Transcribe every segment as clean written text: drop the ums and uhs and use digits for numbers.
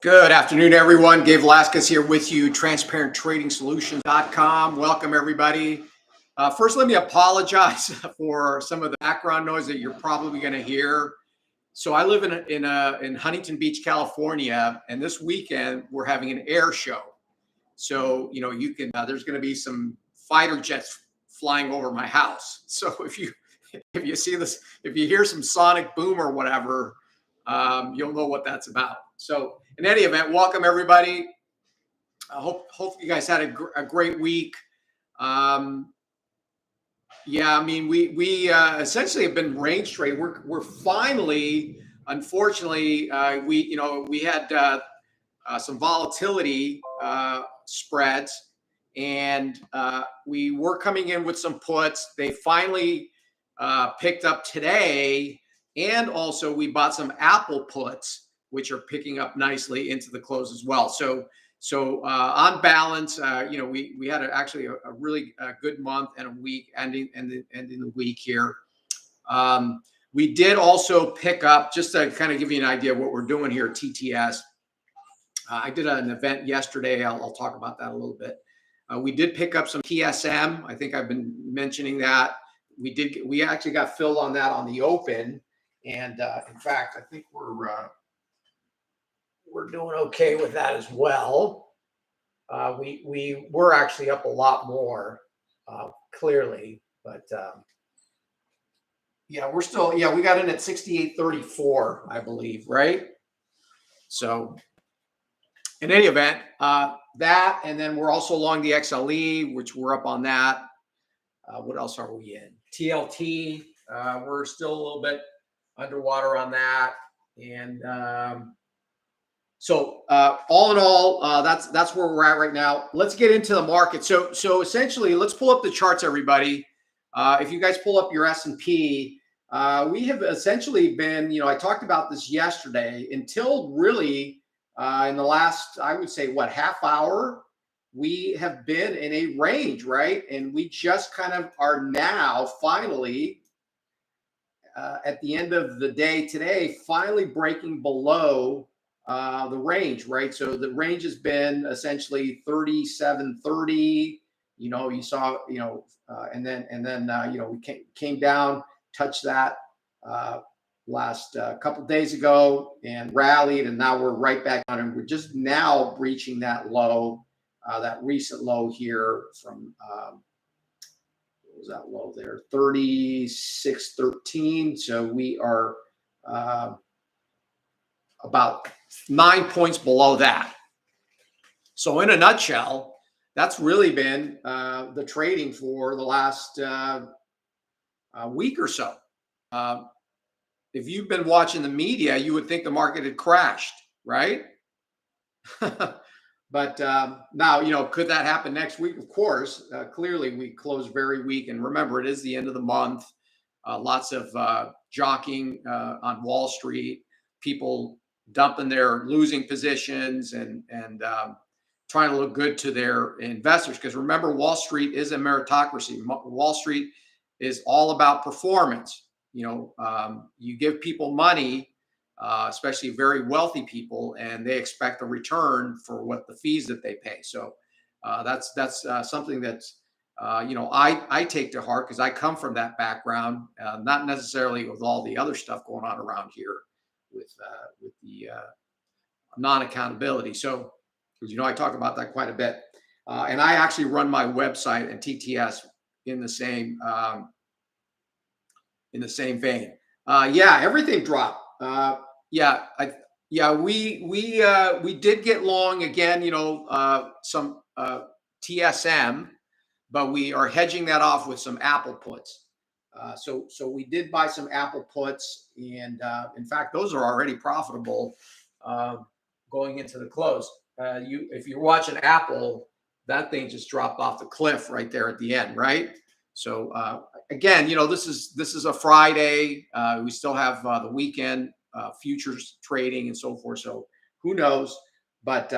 Good afternoon, everyone. Gabe Velazquez here with you, transparenttrading-solutions.com. Welcome, everybody. First, let me apologize for some of the background noise that you're probably going to hear. So I live in Huntington Beach, California, and this weekend we're having an air show. So, you can, there's going to be some fighter jets flying over my house. So if you see this, if you hear some sonic boom or whatever, you'll know what that's about. So in any event, welcome everybody. I hope you guys had a great week. Yeah, I mean, we essentially have been range trade. We're finally, unfortunately, we had some volatility spreads, and we were coming in with some puts. They finally picked up today, and also we bought some Apple puts, which are picking up nicely into the close as well. So on balance, we had actually a really good month and a week ending the week here. We did also pick up, just to kind of give you an idea of what we're doing here at TTS. I did an event yesterday. I'll talk about that a little bit. We did pick up some TSM. I think I've been mentioning that. We actually got filled on that on the open, and in fact, I think we're doing okay with that as well. We were actually up a lot more, clearly, but yeah, we got in at 68.34, I believe, right? So in any event, that, and then we're also along the XLE, which we're up on that. What else are we in? TLT, we're still a little bit underwater on that, and so all in all, that's where we're at right now. Let's get into the market. So essentially, let's pull up the charts, everybody. If you guys pull up your S&P, we have essentially been, I talked about this yesterday, until really in the last, I would say, half hour, we have been in a range, right? And we just kind of are now finally, at the end of the day today, finally breaking below the range, right? So the range has been essentially 37.30. You saw, and then we came down, touched that last couple days ago and rallied, and now we're right back on, and we're just now breaching that low, that recent low here from what was that low there? 36.13. So we are about 9 points below that. So in a nutshell, that's really been the trading for the last week or so. If you've been watching the media, you would think the market had crashed, right? But now, could that happen next week? Of course. Clearly, we close very weak. And remember, it is the end of the month. Lots of jockeying on Wall Street, people dumping their losing positions and trying to look good to their investors. Because remember, Wall Street is a meritocracy. Wall Street is all about performance. You give people money, especially very wealthy people, and they expect a return for what the fees that they pay. So that's something that's I take to heart, because I come from that background, not necessarily with all the other stuff going on around here with the non-accountability. So, because I talk about that quite a bit, and I actually run my website and TTS in the same vein. Everything dropped. We did get long again, some TSM, but we are hedging that off with some Apple puts. So we did buy some Apple puts, and in fact, those are already profitable going into the close. If you're watching Apple, that thing just dropped off the cliff right there at the end, right? So again, this is a Friday. We still have the weekend futures trading and so forth. So who knows? But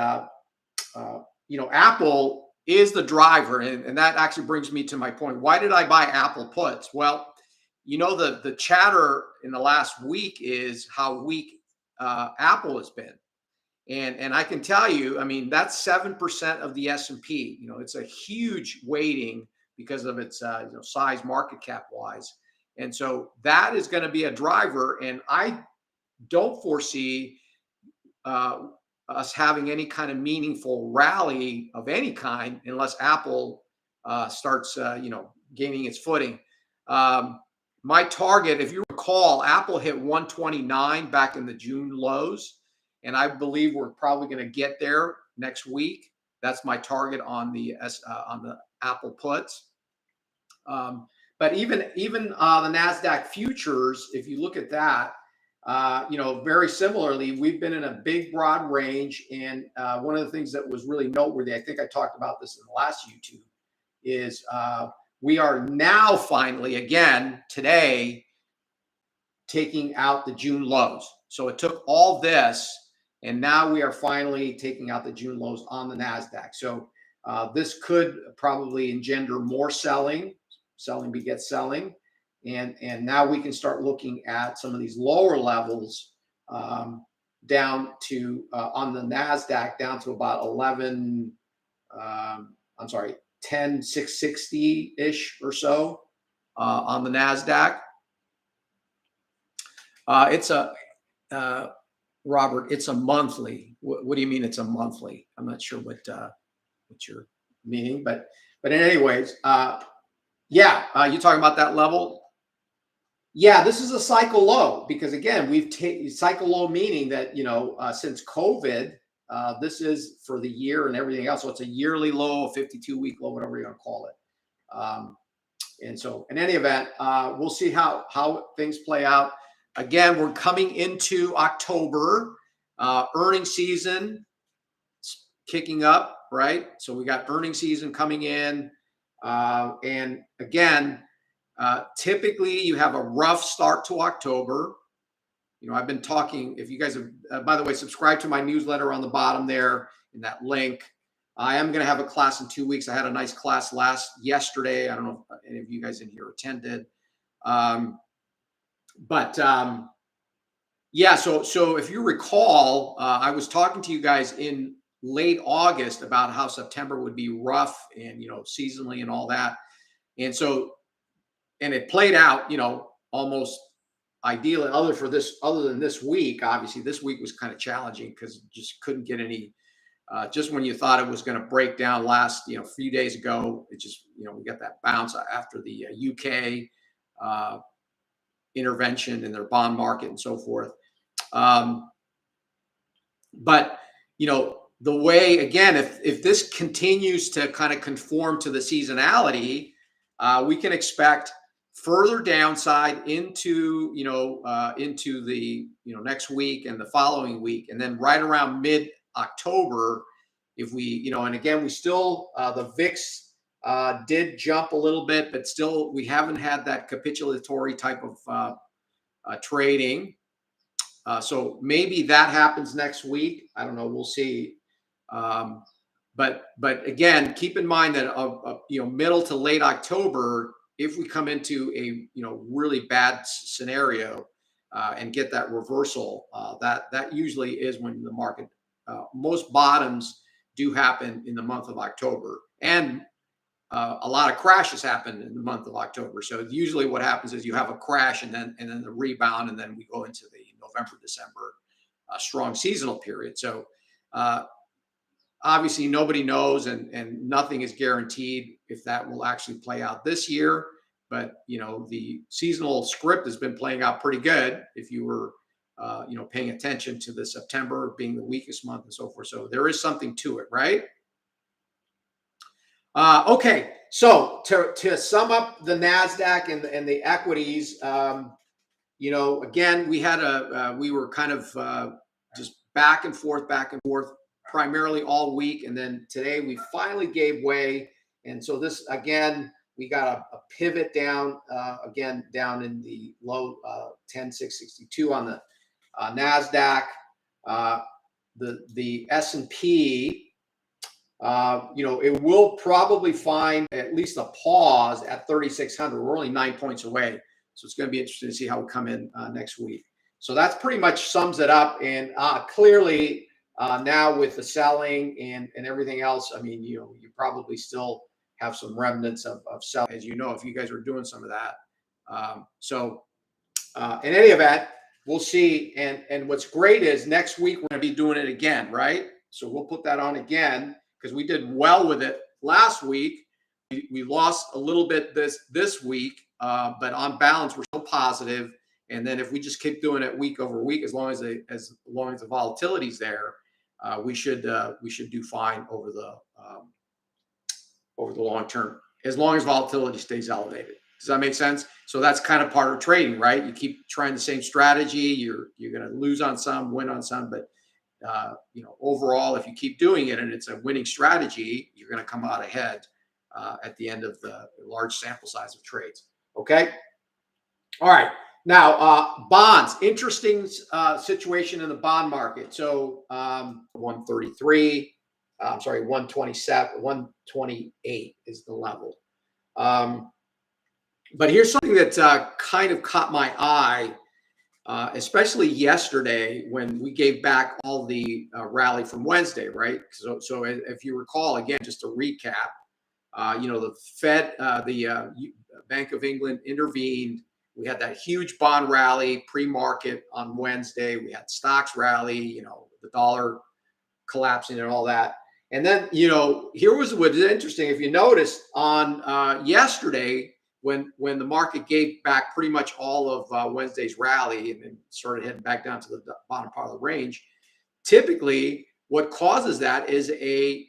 Apple is the driver, and that actually brings me to my point. Why did I buy Apple puts? Well, the chatter in the last week is how weak Apple has been, And I can tell you, I mean, that's 7% of the S&P. It's a huge weighting because of its size, market cap wise. And so that is going to be a driver. And I don't foresee uh, us having any kind of meaningful rally of any kind unless Apple starts, gaining its footing. My target, if you recall, Apple hit 129 back in the June lows, and I believe we're probably going to get there next week. That's my target on the Apple puts. But even the Nasdaq futures, if you look at that, very similarly, we've been in a big broad range, and one of the things that was really noteworthy, I think I talked about this in the last YouTube, is we are now finally, again, today, taking out the June lows. So it took all this, and now we are finally taking out the June lows on the NASDAQ. So this could probably engender more selling. Selling begets selling. And now we can start looking at some of these lower levels down to, on the NASDAQ, down to about 10,660-ish or so on the NASDAQ. Robert, it's a monthly. What do you mean it's a monthly? I'm not sure what you're meaning, but anyways, you're talking about that level. Yeah, this is a cycle low because again, we've taken cycle low, meaning that since COVID, this is for the year and everything else. So it's a yearly low, a 52-week low, whatever you're going to call it. And so, in any event, we'll see how things play out. Again, we're coming into October, earnings season kicking up, right? So we got earnings season coming in, and again. Typically, you have a rough start to October. I've been talking, if you guys have, by the way, subscribe to my newsletter on the bottom there in that link. I am going to have a class in 2 weeks. I had a nice class yesterday. I don't know if any of you guys in here attended. So if you recall, I was talking to you guys in late August about how September would be rough and, seasonally and all that. And it played out, almost ideally, other than this week. Obviously, this week was kind of challenging because just couldn't get any. Just when you thought it was going to break down last, few days ago, it just, we got that bounce after the UK intervention in their bond market and so forth. But the way, again, if this continues to kind of conform to the seasonality, we can expect further downside into the next week and the following week, and then right around mid-October, if we and again we still the VIX did jump a little bit, but still we haven't had that capitulatory type of trading. So maybe that happens next week. I don't know. We'll see. But again, keep in mind that middle to late October, if we come into a really bad scenario and get that reversal, that usually is when the market, most bottoms do happen in the month of October, and a lot of crashes happen in the month of October. So usually what happens is you have a crash and then the rebound, and then we go into the November, December strong seasonal period. So obviously nobody knows, and nothing is guaranteed if that will actually play out this year. But the seasonal script has been playing out pretty good if you were paying attention to the September being the weakest month and so forth. So there is something to it, right? Okay, so to sum up the NASDAQ and the equities, again, we were kind of just back and forth, primarily all week, and then today we finally gave way, and so this again, we got a pivot down again down in the low 10,662 on the NASDAQ. The S&P. It will probably find at least a pause at 3,600. We're only 9 points away. So it's going to be interesting to see how we come in next week. So that's pretty much sums it up. And clearly, Now with the selling and everything else, I mean, you probably still have some remnants of selling, as you know, if you guys are doing some of that. In any event, we'll see. And what's great is next week we're going to be doing it again, right? So we'll put that on again because we did well with it last week. We lost a little bit this week, but on balance we're still positive. And then if we just keep doing it week over week, as long as the volatility's there, we should do fine over the long term, as long as volatility stays elevated. Does that make sense? So that's kind of part of trading, right? You keep trying the same strategy. You're going to lose on some, win on some, but overall, if you keep doing it and it's a winning strategy, you're going to come out ahead at the end of the large sample size of trades. Okay. All right. Now, bonds, interesting situation in the bond market. So 133, 127, 128 is the level. But here's something that kind of caught my eye, especially yesterday when we gave back all the rally from Wednesday, right? So if you recall, again, just to recap, the Fed, the Bank of England intervened. We had that huge bond rally pre-market on Wednesday. We had stocks rally, the dollar collapsing and all that. And then, here was what's interesting. If you noticed on yesterday, when the market gave back pretty much all of Wednesday's rally and then started heading back down to the bottom part of the range, typically what causes that is a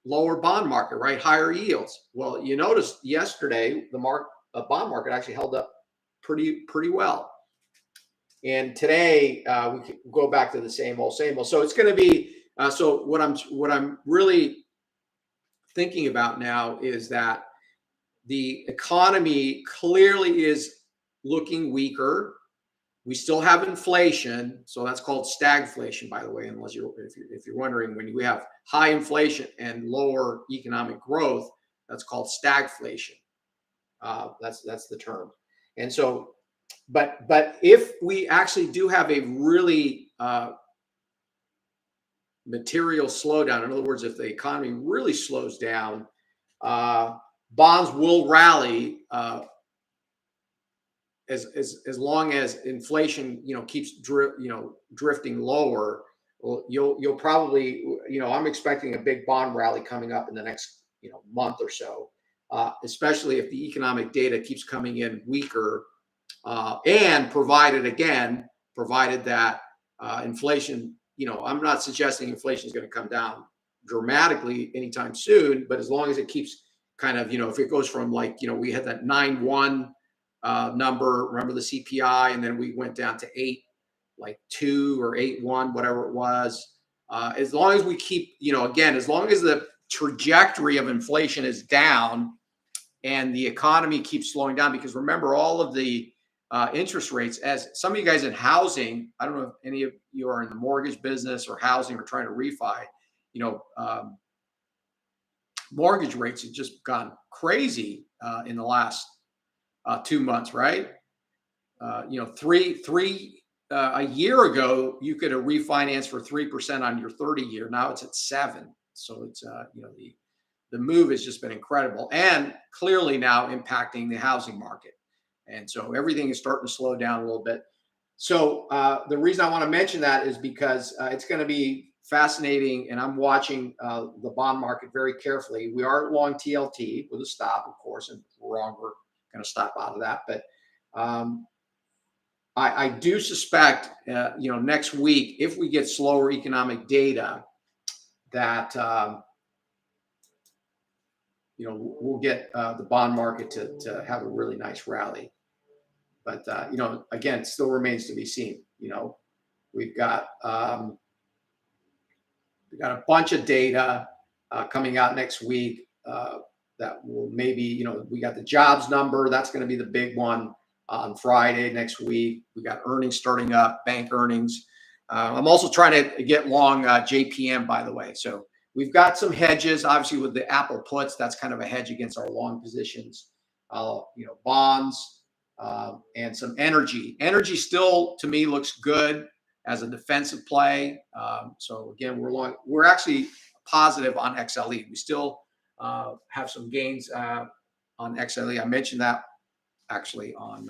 lower bond market, right? Higher yields. Well, you noticed yesterday the bond market actually held up pretty well. And today we can go back to the same old. So it's going to be so what I'm really thinking about now is that the economy clearly is looking weaker. We still have inflation, so that's called stagflation, by the way. Unless if you're wondering, when we have high inflation and lower economic growth, that's called stagflation. That's the term. And so, but if we actually do have a really material slowdown, in other words, if the economy really slows down, bonds will rally as long as inflation, keeps drifting lower. Well, you'll probably, I'm expecting a big bond rally coming up in the next month or so, especially if the economic data keeps coming in weaker, and provided that inflation, I'm not suggesting inflation is going to come down dramatically anytime soon, but as long as it keeps kind of, if it goes from we had that 9.1 number, remember the CPI, and then we went down to 8.2 or 8.1, whatever it was. As long as we keep, again, as long as the trajectory of inflation is down and the economy keeps slowing down, because remember, all of the interest rates, as some of you guys in housing, I don't know if any of you are in the mortgage business or housing or trying to refi, mortgage rates have just gone crazy in the last 2 months, right? A year ago, you could have refinanced for 3% on your 30-year. Now it's at 7%. So it's the move has just been incredible, and clearly now impacting the housing market. And so everything is starting to slow down a little bit. So the reason I want to mention that is because it's going to be fascinating, and I'm watching the bond market very carefully. We are long TLT with a stop, of course, and we're going to stop out of that. But I do suspect, next week, if we get slower economic data, that we'll get the bond market to have a really nice rally. But again, it still remains to be seen. We've got a bunch of data coming out next week that will maybe, we got the jobs number. That's going to be the big one on Friday next week. We got earnings starting up, bank earnings. I'm also trying to get long JPM, by the way. So we've got some hedges, obviously, with the Apple puts. That's kind of a hedge against our long positions. Bonds and some energy. Energy still, to me, looks good as a defensive play. So again, we're actually positive on XLE. We still have some gains on XLE. I mentioned that actually on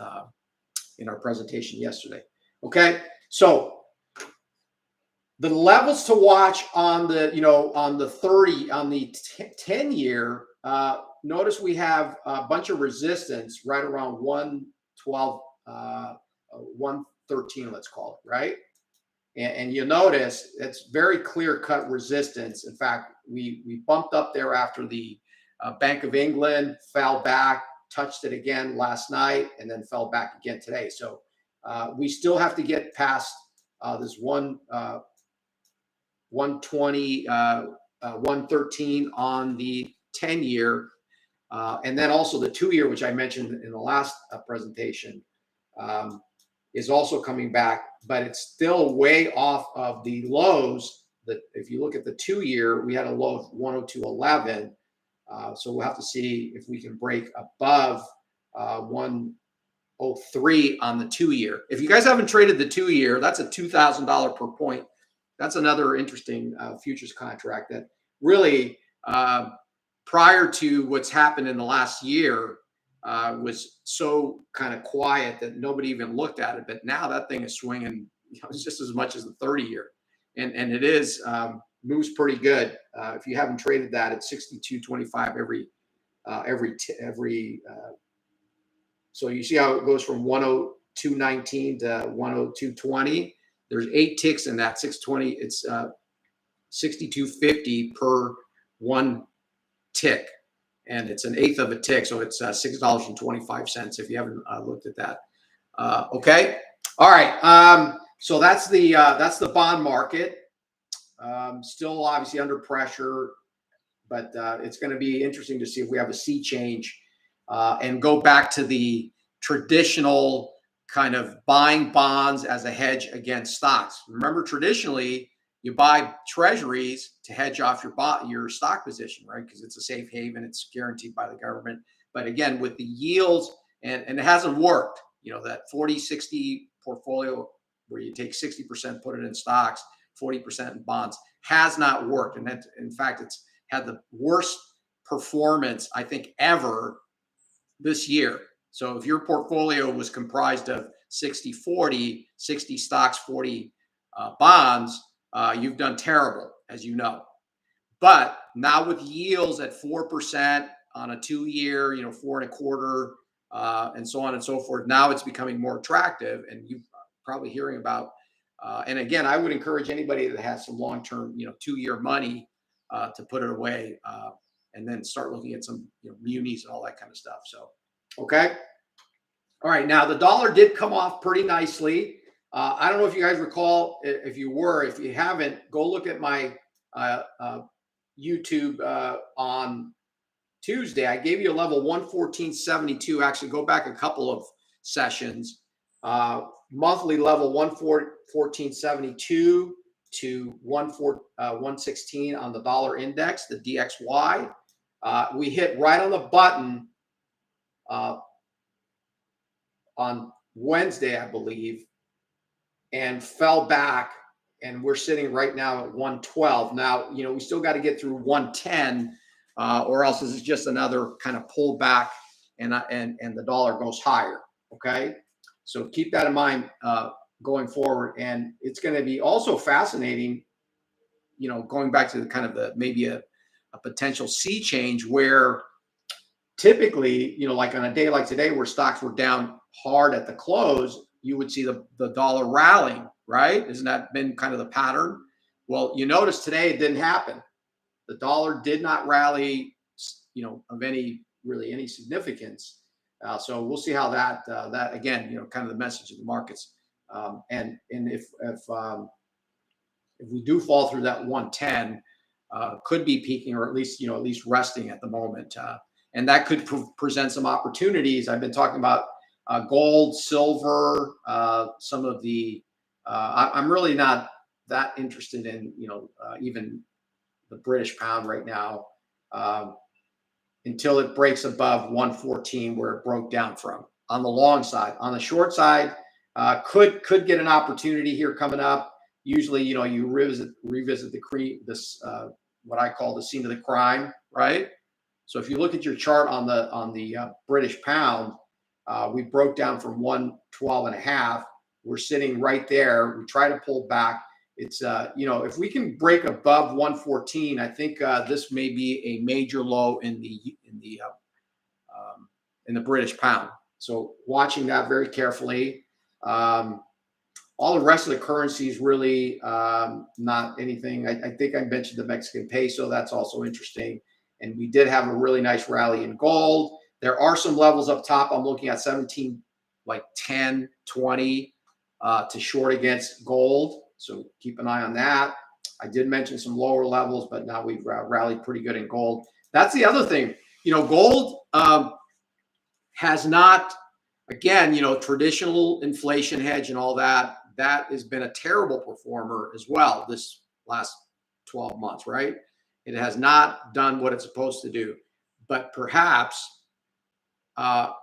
in our presentation yesterday. Okay, so the levels to watch on the on the 30 on the 10-year. Notice we have a bunch of resistance right around 112, 113, let's call it, right? And you'll notice it's very clear-cut resistance. In fact, we bumped up there after the Bank of England fell back, touched it again last night, and then fell back again today. So we still have to get past this 120, 113 on the 10-year, and then also the 2-year, which I mentioned in the last presentation, is also coming back, but it's still way off of the lows. That if you look at the 2-year, we had a low of 102.11. So we'll have to see if we can break above 103 on the 2-year. If you guys haven't traded the 2-year, that's a $2,000 per point. That's another interesting futures contract that really, prior to what's happened in the last year, was so kind of quiet that nobody even looked at it. But now that thing is swinging just as much as the 30-year, and it is moves pretty good. If you haven't traded that, it's 62.25 every. So you see how it goes from 102.19 to 102.20. There's 8 ticks in that 620. It's 62.50 per one tick, and it's an eighth of a tick, so it's $6.25 if you haven't looked at that. Okay, all right. So that's the bond market. Still obviously under pressure, but it's going to be interesting to see if we have a sea change and go back to the traditional kind of buying bonds as a hedge against stocks. Remember, traditionally, you buy treasuries to hedge off your stock position, right? Because it's a safe haven, it's guaranteed by the government. But again, with the yields, and it hasn't worked, that 40-60 portfolio where you take 60%, put it in stocks, 40% in bonds, has not worked. And that, in fact, it's had the worst performance, I think, ever this year. So if your portfolio was comprised of 60-40, 60 stocks, 40 bonds, you've done terrible, as you know. But now with yields at 4% on a 2-year, 4.25, and so on and so forth, now it's becoming more attractive, and you're probably hearing about. And again, I would encourage anybody that has some long-term, 2-year money to put it away, and then start looking at some munis and all that kind of stuff. So, okay. All right. Now the dollar did come off pretty nicely. I don't know if you guys recall, if you haven't, go look at my YouTube on Tuesday. I gave you a level 114.72. Actually, go back a couple of sessions. Monthly level 114.72 to 116 on the dollar index, the DXY. We hit right on the button on Wednesday, I believe, and fell back, and we're sitting right now at 112. Now, we still got to get through 110, or else this is just another kind of pullback, and the dollar goes higher. Okay, so keep that in mind going forward, and it's going to be also fascinating, going back to the kind of maybe a potential sea change where typically, like on a day like today where stocks were down hard at the close, you would see the dollar rallying, right? Isn't that been kind of the pattern? Well, you notice today it didn't happen. The dollar did not rally, of any significance. So we'll see how that again, kind of the message of the markets. And if we do fall through that 110, could be peaking, or at least resting at the moment. And that could present some opportunities. I've been talking about gold, silver, some of the. I'm really not that interested in even the British pound right now until it breaks above 114, where it broke down from. On the long side, on the short side, could get an opportunity here coming up. usually, you revisit this what I call the scene of the crime, right? So if you look at your chart on the British pound, we broke down from 112.5. We're sitting right there. We try to pull back. It's if we can break above 114, I think this may be a major low in the British pound. So watching that very carefully. All the rest of the currencies really not anything. I think I mentioned the Mexican peso. That's also interesting. And we did have a really nice rally in gold. There are some levels up top. I'm looking at 17, like 10, 20 to short against gold. So keep an eye on that. I did mention some lower levels, but now we've rallied pretty good in gold. That's the other thing. Gold has not, again, traditional inflation hedge and all that. That has been a terrible performer as well this last 12 months, right? It has not done what it's supposed to do. But perhaps that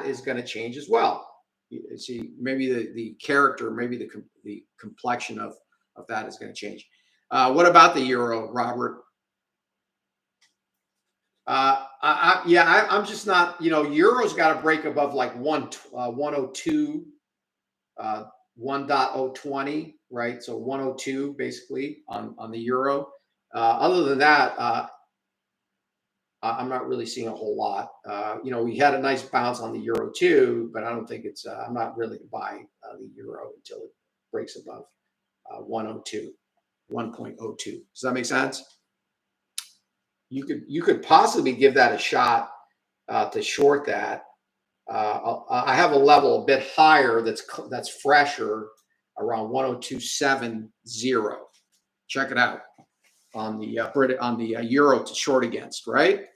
is going to change as well. You see, maybe the character, maybe the complexion of that is going to change. What about the euro, Robert? I'm just not, euro's got to break above like 102, 1.020, right? So 102 basically on the euro. Other than that, I'm not really seeing a whole lot. We had a nice bounce on the euro too, but I don't think I'm not really buying the euro until it breaks above 102, 1.02. Does that make sense? You could possibly give that a shot to short that. I have a level a bit higher that's fresher around 102.70. Check it out on the euro to short against, right?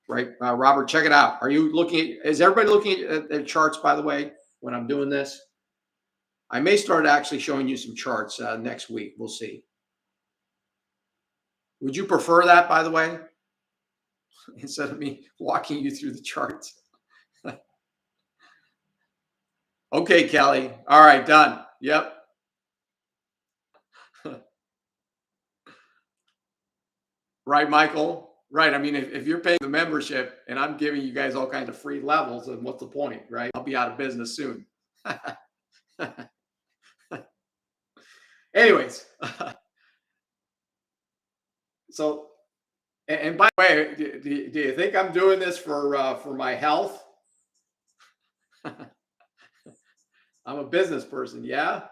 Right, Robert, check it out. Is everybody looking at the charts, by the way, when I'm doing this? I may start actually showing you some charts next week. We'll see. Would you prefer that, by the way, instead of me walking you through the charts? Okay, Kelly. All right, done. Yep. Right, Michael? Right. I mean, if you're paying the membership and I'm giving you guys all kinds of free levels, then what's the point, right? I'll be out of business soon. Anyways, so, and by the way, do you think I'm doing this for my health? I'm a business person, yeah?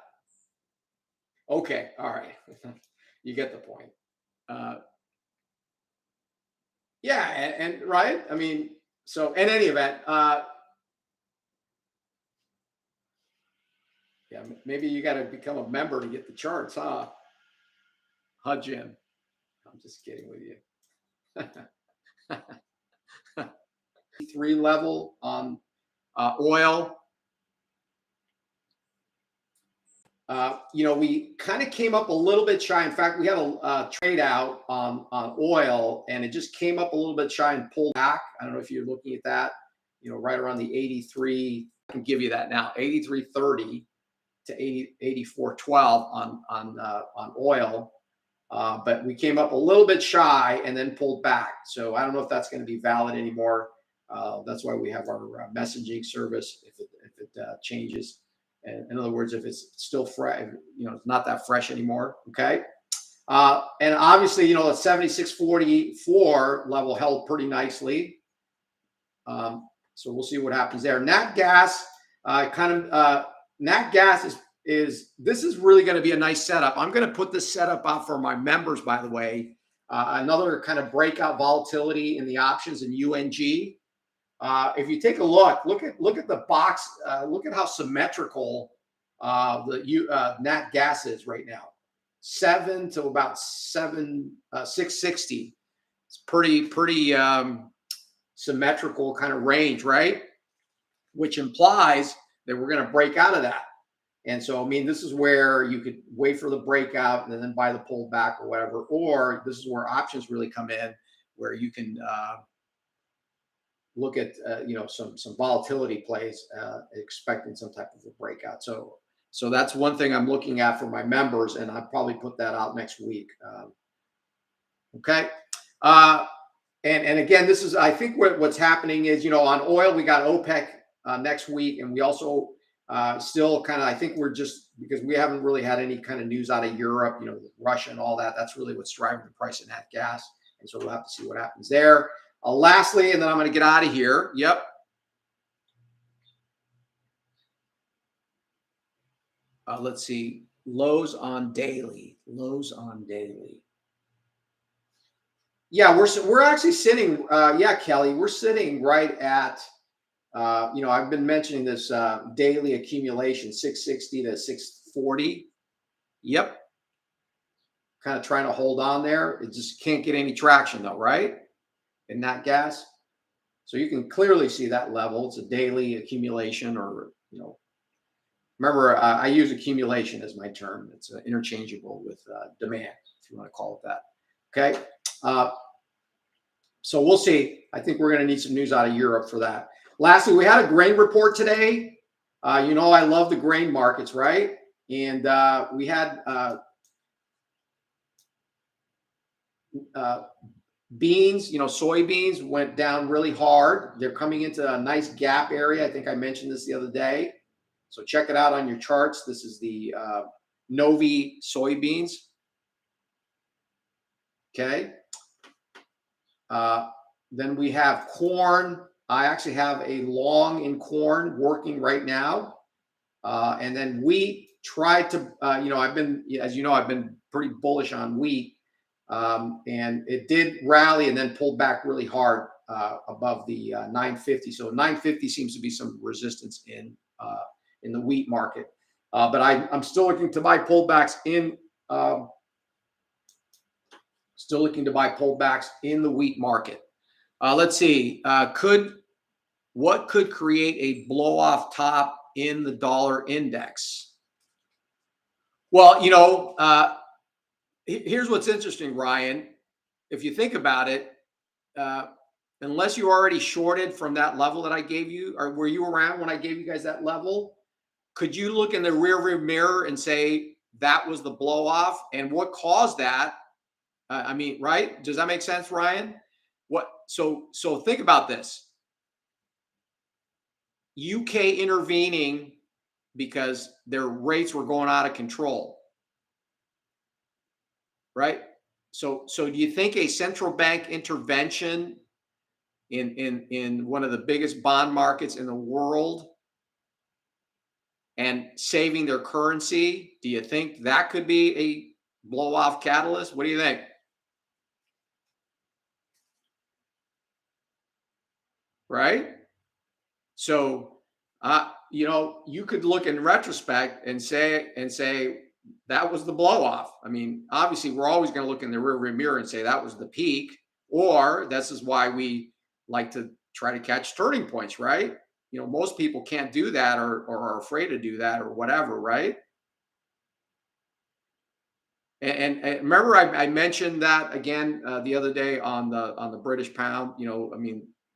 Okay, all right. You get the point. Yeah, and right? I mean, so in any event, yeah, maybe you got to become a member to get the charts, huh? Jim? I'm just kidding with you. 3 level on oil. We kind of came up a little bit shy. In fact, we had a trade out on oil, and it just came up a little bit shy and pulled back. I don't know if you're looking at that. Right around the 83. I can give you that now. 83.30 to 84.12 on oil. But we came up a little bit shy and then pulled back. So I don't know if that's going to be valid anymore. That's why we have our messaging service if it changes. And in other words, if it's still fresh, it's not that fresh anymore. Okay. And obviously, the 76.44 level held pretty nicely. So we'll see what happens there. Nat gas, Nat gas this is really going to be a nice setup. I'm going to put this setup out for my members, by the way. Another kind of breakout volatility in the options in UNG. If you take a look at the box. Look at how symmetrical the nat gas is right now. 7 to about 660. It's pretty symmetrical kind of range, right? Which implies that we're going to break out of that. And so, I mean, this is where you could wait for the breakout and then buy the pullback or whatever. Or this is where options really come in, where you can look at some volatility plays, expecting some type of a breakout. So So that's one thing I'm looking at for my members, and I'll probably put that out next week. Okay. Uh, and again, this is, I think what's happening is, on oil, we got OPEC next week, and we also still kind of, I think we're just, because we haven't really had any kind of news out of Europe, Russia and all that. That's really what's driving the price of nat gas. And so we'll have to see what happens there. Lastly, and then I'm going to get out of here. Yep. Let's see. Lows on daily. Yeah, we're actually sitting. Yeah, Kelly, we're sitting right at. I've been mentioning this daily accumulation, 660 to 640. Yep. Kind of trying to hold on there. It just can't get any traction though, right? In that gas. So you can clearly see that level. It's a daily accumulation, or, remember, I use accumulation as my term. It's interchangeable with demand, if you want to call it that. Okay. So we'll see. I think we're going to need some news out of Europe for that. Lastly, we had a grain report today. I love the grain markets, right? And we had beans, soybeans went down really hard. They're coming into a nice gap area. I think I mentioned this the other day. So check it out on your charts. This is the Novi soybeans. Okay. Then we have corn. I actually have a long in corn working right now. And then wheat tried to, I've been, as you know, I've been pretty bullish on wheat. And it did rally and then pulled back really hard above the 950. So 950 seems to be some resistance in the wheat market. But I'm still looking to buy pullbacks in. Still looking to buy pullbacks in the wheat market. Let's see. What could create a blow off top in the dollar index? Well, here's what's interesting, Ryan. If you think about it, unless you already shorted from that level that I gave you, or were you around when I gave you guys that level? Could you look in the rearview mirror and say that was the blow off? And what caused that? Right? Does that make sense, Ryan? So think about this. UK intervening because their rates were going out of control. Right? So do you think a central bank intervention in one of the biggest bond markets in the world and saving their currency, do you think that could be a blow off catalyst? What do you think? Right? So, you could look in retrospect and say that was the blow off. I mean, obviously, we're always going to look in the rearview mirror and say that was the peak, or this is why we like to try to catch turning points, right? Most people can't do that or are afraid to do that or whatever, right? And remember, I mentioned that again the other day on the British pound.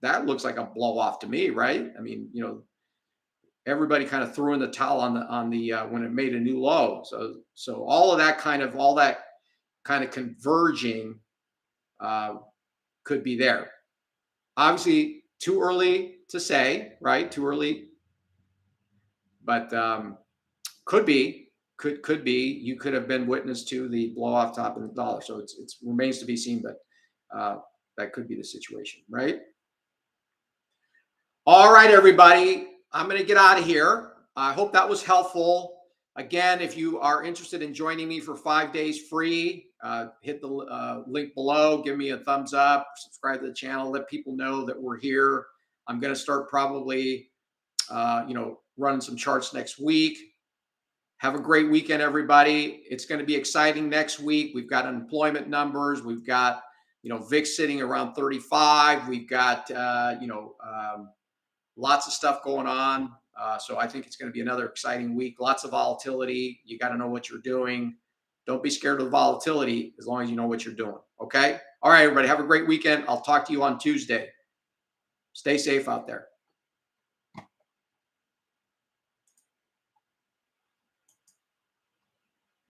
That looks like a blow off to me, right? Everybody kind of threw in the towel on the when it made a new low. So all that kind of converging could be there. Obviously, too early to say, right? Too early, but could be. Could be. You could have been witness to the blow off top of the dollar. So it remains to be seen, but that could be the situation, right? All right, everybody. I'm going to get out of here. I hope that was helpful. Again, if you are interested in joining me for 5 days free, hit the link below, give me a thumbs up, subscribe to the channel, let people know that we're here. I'm going to start probably, running some charts next week. Have a great weekend, everybody. It's going to be exciting next week. We've got unemployment numbers. We've got, VIX sitting around 35. We've got, lots of stuff going on. So I think it's going to be another exciting week. Lots of volatility. You got to know what you're doing. Don't be scared of the volatility as long as you know what you're doing. Okay. All right, everybody. Have a great weekend. I'll talk to you on Tuesday. Stay safe out there.